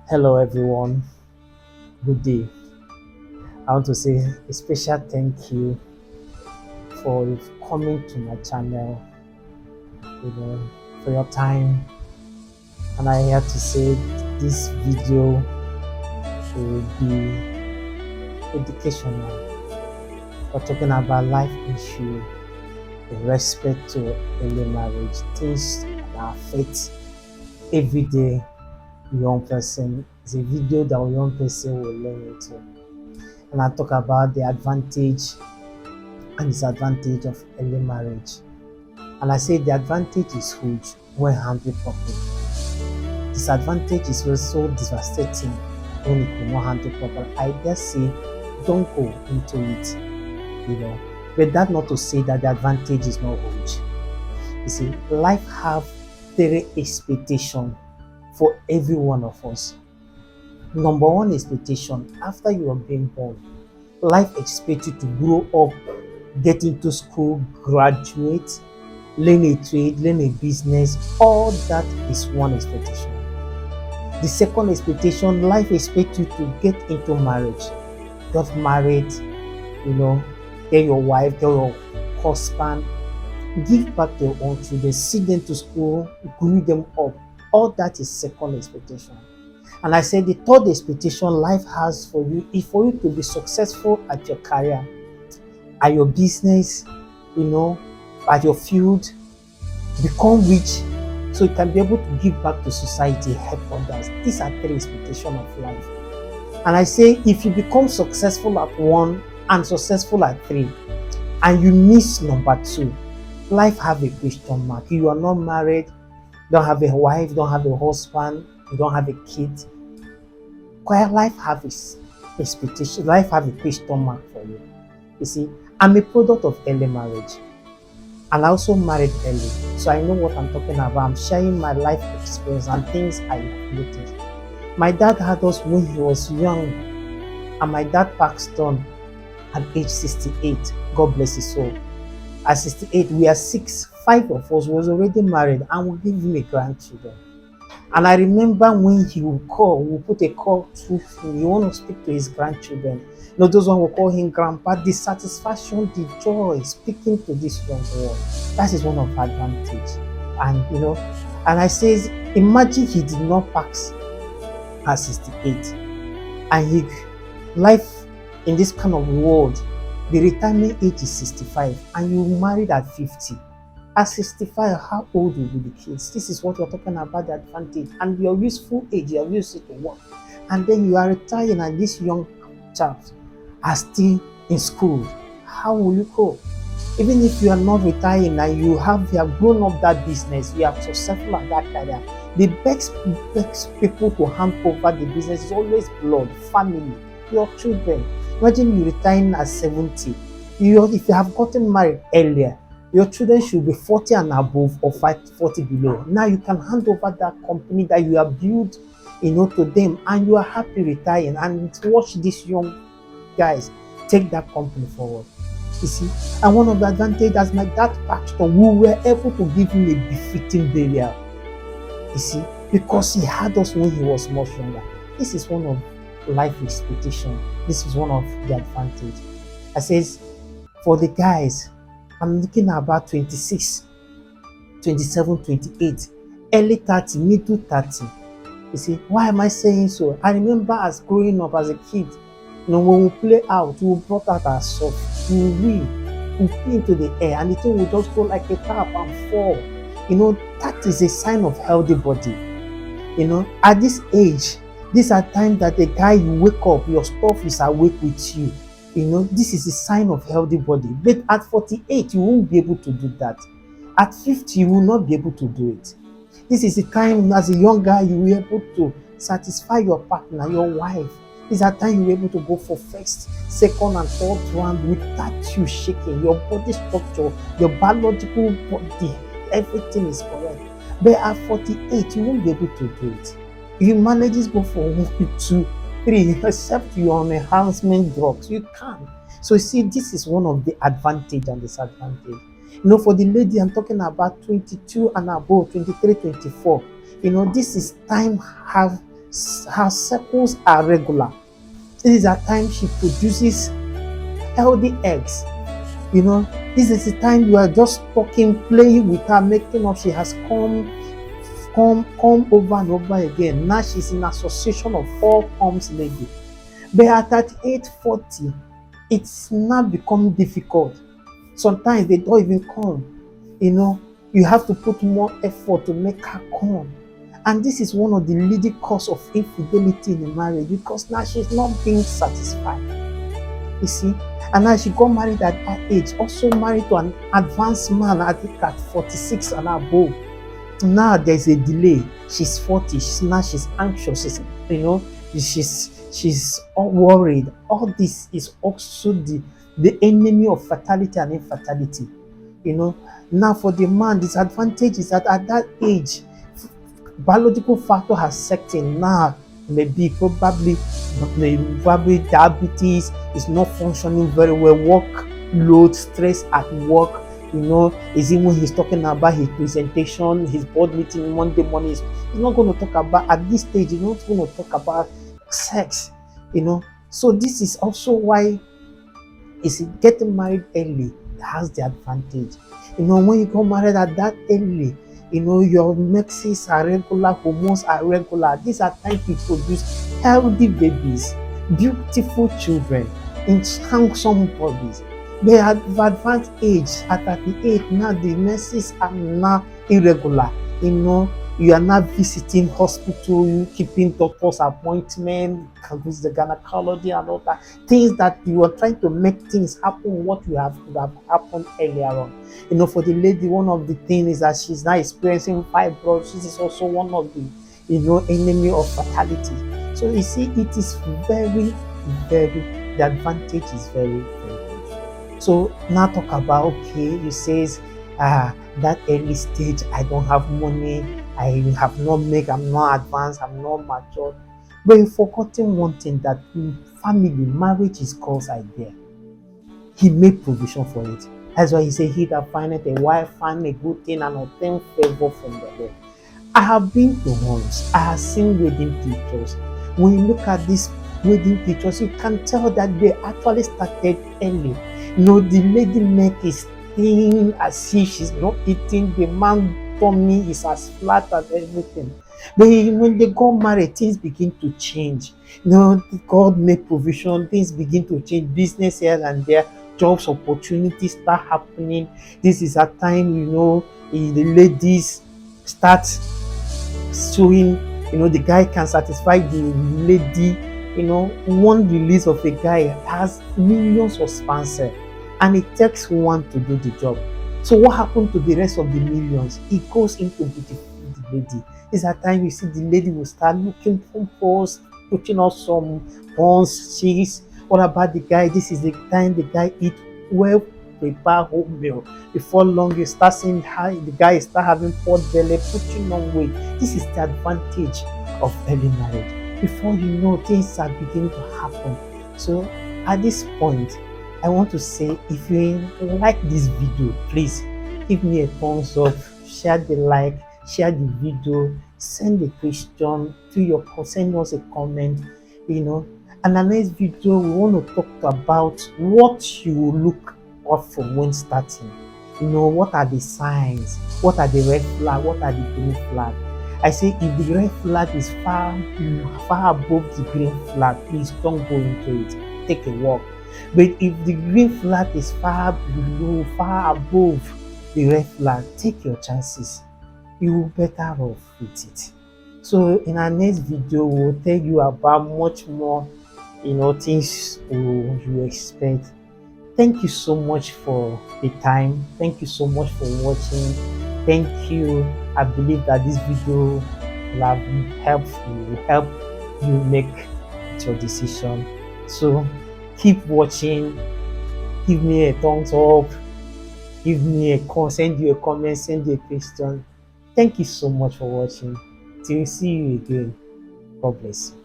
Hello everyone, good day. I want to say a special thank you for coming to my channel, you know, for your time. And I have to say this video will be educational. We're talking about life issue in respect to early marriage, things that affect everyday young person. It's a video that a young person will learn into. And I talk about the advantage and disadvantage of early marriage. And I say the advantage is huge when handled properly. Disadvantage is also devastating when it will not handle properly. I dare say don't go into it, you know. But that not to say that the advantage is not huge. You see, life have three expectations for every one of us. Number one expectation, after you are being born, life expects you to grow up, get into school, graduate, learn a trade, learn a business. All that is one expectation. The second expectation, life expects you to get into marriage. Get married, get your wife, get your husband, give back to your own children, send them to school, grow them up. All that is second expectation. And I said the third expectation life has for you is for you to be successful at your career, at your business, at your field, become rich so you can be able to give back to society, help others. These are three expectations of life. And I say if you become successful at one and successful at three, and you miss number two, life have a question mark. You are not married, don't have a wife, don't have a husband, you don't have a kid. Life have its expectation, life have a question mark for you. You see, I'm a product of early marriage. And I also married early, so I know what I'm talking about. I'm sharing my life experience and things I noticed. My dad had us when he was young, and my dad passed on at age 68. God bless his soul. At 68, we are six, five of us was already married, and we gave him a grandchildren. And I remember when he would call, we put a call through him. He want to speak to his grandchildren. Those one will call him grandpa. The satisfaction, the joy, speaking to this young boy, that is one of the advantage. And I says, imagine he did not pass at 68, and he life in this kind of world, the retirement age is 65, and you married at 50. At 65, how old will be the kids? This is what we're talking about, the advantage. And your useful age, you have used it to work. And then you are retiring and these young chaps are still in school. How will you cope? Even if you are not retiring and you have grown up that business, you are successful at that career, the best people to hand over the business is always blood, family, your children. Imagine you retiring at 70. If you have gotten married earlier, your children should be 40 and above or 40 below. Now you can hand over that company that you have built, to them, and you are happy retiring and watch these young guys take that company forward. You see, and one of the advantages as my dad passed on, we were able to give him a befitting burial. You see, because he had us when he was much younger. This is one of life expectation. This is one of the advantage. I says, for the guys, I'm looking at about 26, 27, 28, early 30, middle 30. You see, why am I saying so? I remember as growing up as a kid, when we play out, we brought out our soft, we play into the air, and the thing will just go like a tap and fall. That is a sign of healthy body. At this age, these are times that the guy you wake up, your stuff is awake with you. This is a sign of healthy body. But at 48, you won't be able to do that. At 50, you will not be able to do it. This is the time as a young guy you will be able to satisfy your partner, your wife. This is the time you will be able to go for first, second, and third round without you shaking. Your body structure, your biological body, everything is correct. But at 48, you won't be able to do it. If you manage to go for 1, 2, 3, except you're on enhancement drugs, you can't. So you see, this is one of the advantage and disadvantage. For the lady, I'm talking about 22 and above, 23, 24. This is time have Her cycles are regular. This is a time she produces healthy eggs. You know, this is the time you are just talking, playing with her, making up. She has come over and over again. Now she's in association of all comes lady. But at 38, 40, it's now become difficult. Sometimes they don't even come. You know, you have to put more effort to make her come. And this is one of the leading cause of infidelity in a marriage, because now she's not being satisfied. You see, and now she got married at that age, also married to an advanced man, I think at 46 and above. Now there's a delay. She's 40. She's anxious. She's all worried. All this is also the enemy of fertility and infertility. You know, now for the man, disadvantage is that at that age, biological factor has set in. Now maybe probably diabetes is not functioning very well, work load, stress at work. You know, is even he's talking about his presentation, his board meeting Monday morning. He's not going to talk about, at this stage, he's not going to talk about sex. You know, so this is also why is getting married early has the advantage. You know, when you get married at that early, you know, your menses are regular, hormones are regular. These are time to produce healthy babies, beautiful children in handsome bodies. They are advanced age at 38. Now the menses are now irregular. You know, you are not visiting hospital, you keeping doctor's appointment, can visit the gynecology and all that. Things that you are trying to make things happen, what you have could have happened earlier on. You know, for the lady, one of the things is that she's now experiencing fibroids. This is also one of the, you know, enemy of fertility. So you see, it is very, very, the advantage is very, very good. So now talk about, okay, you says, that early stage, I don't have money, I have not made, I'm not advanced, I'm not mature. But you've forgotten one thing, that family, marriage is God's idea. He made provision for it. That's why he said, he that findeth a wife find a good thing and obtain favor from the Lord. I have been to homes, I have seen wedding pictures. When you look at these wedding pictures, you can tell that they actually started early. You know, the lady neck is thin as if she's not eating, the man tummy is as flat as everything. But when they got married, things begin to change. You know, God made provision, things begin to change, business here and there, jobs opportunities start happening. This is a time, you know, the ladies start showing, you know, the guy can satisfy the lady. You know, one release of a guy has millions of sponsors, and it takes one to do the job. So what happened to the rest of the millions? It goes into the lady. It's a time you see the lady will start looking for posts, putting out some buns, cheese. What about the guy? This is the time the guy eat well prepared home meal. Before long, you start seeing how the guy start having pot belly, putting on weight. This is the advantage of early marriage. Before you know, things are beginning to happen. So at this point, I want to say, if you like this video, please give me a thumbs up, share the like, share the video, send a question to your, send us a comment, you know. And the next video, we want to talk about what you will look out for when starting. You know, what are the signs? What are the red flag? What are the green flag? I say, if the red flag is far above the green flag, please don't go into it. Take a walk. But if the green flag is far below, far above the red flag, take your chances. You will better off with it. So in our next video, we'll tell you about much more, you know, things you expect. Thank you so much for the time. Thank you so much for watching. Thank you. I believe that this video will help you make your decision. So keep watching. Give me a thumbs up. Give me a call. Send you a comment. Send you a question. Thank you so much for watching. Till see you again. God bless you.